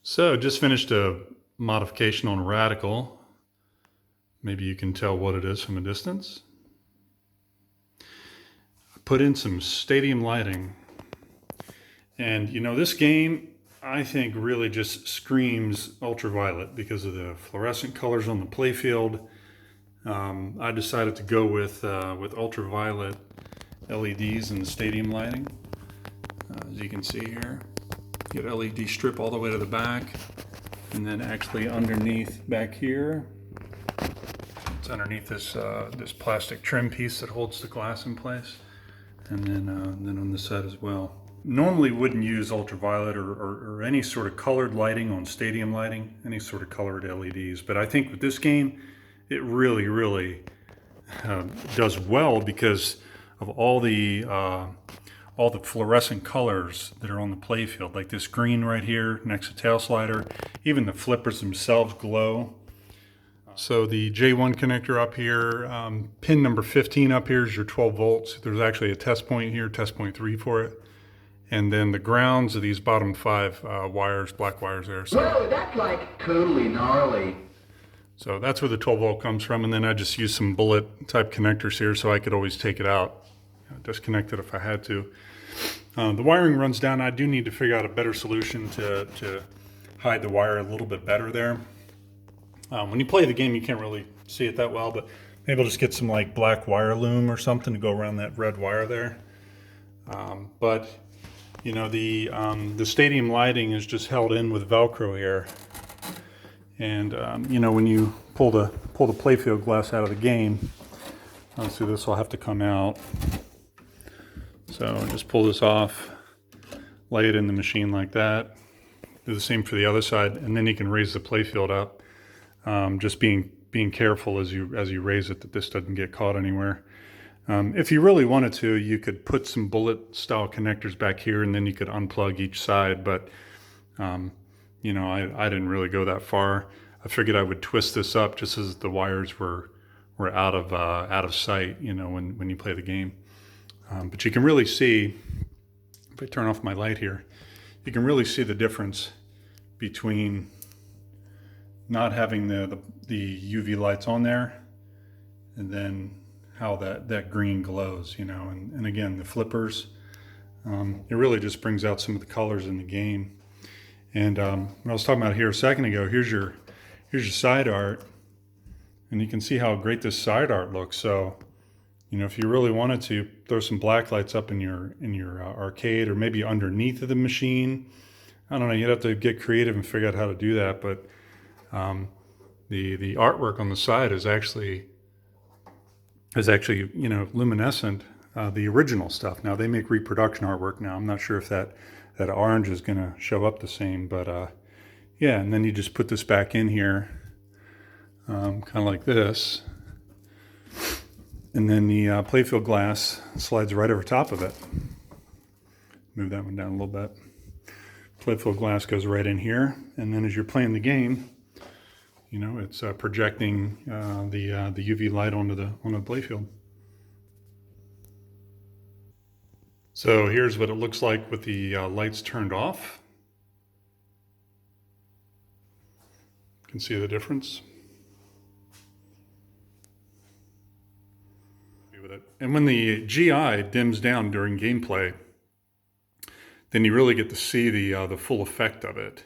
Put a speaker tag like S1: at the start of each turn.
S1: So just finished a modification on Radical. Maybe you can tell what it is from a distance. I put in some stadium lighting. And you know, this game, I think, really just screams ultraviolet because of the fluorescent colors on the playfield. I decided to go with ultraviolet LEDs in the stadium lighting. As you can see here, get LED strip all the way to the back, and then actually underneath back here, it's underneath this this plastic trim piece that holds the glass in place, and then on this side as well. Normally wouldn't use ultraviolet or any sort of colored lighting on stadium lighting, any sort of colored LEDs, but I think with this game, it really does well because of all the fluorescent colors that are on the playfield, like this green right here next to tail slider. Even the flippers themselves glow. So the J1 connector up here, pin number 15 up here is your 12 volts. There's actually a test point here, test point 3 for it. And then the grounds of these bottom 5 wires, black wires there. So,
S2: whoa, that's like totally gnarly.
S1: So that's where the 12 volt comes from. And then I just used some bullet type connectors here so I could always take it out, disconnect it if I had to. The wiring runs down. I do need to figure out a better solution to hide the wire a little bit better there. When you play the game, you can't really see it that well, but maybe I'll just get some like black wire loom or something to go around that red wire there. But you know, the stadium lighting is just held in with Velcro here. And you know, when you pull the playfield glass out of the game, obviously this will have to come out. So just pull this off, lay it in the machine like that. Do the same for the other side, and then you can raise the playfield up. Just being careful as you raise it that this doesn't get caught anywhere. If you really wanted to, you could put some bullet style connectors back here, and then you could unplug each side. But you know, I didn't really go that far. I figured I would twist this up just as the wires were out of sight. You know, when you play the game. But you can really see, if I turn off my light here, you can really see the difference between not having the UV lights on there and then how that green glows, you know. And again, the flippers, it really just brings out some of the colors in the game. And what I was talking about here a second ago, here's your side art, and you can see how great this side art looks. So, you know, if you really wanted to throw some black lights up in your arcade, or maybe underneath of the machine, I don't know, you'd have to get creative and figure out how to do that. But the artwork on the side is actually you know, luminescent, the original stuff. Now they make reproduction artwork now. I'm not sure if that orange is going to show up the same, but yeah. And then you just put this back in here, kind of like this. And then the playfield glass slides right over top of it. Move that one down a little bit. Playfield glass goes right in here. And then as you're playing the game, you know, it's projecting the UV light onto the playfield. So here's what it looks like with the lights turned off. You can see the difference. With it. And when the GI dims down during gameplay, then you really get to see the full effect of it.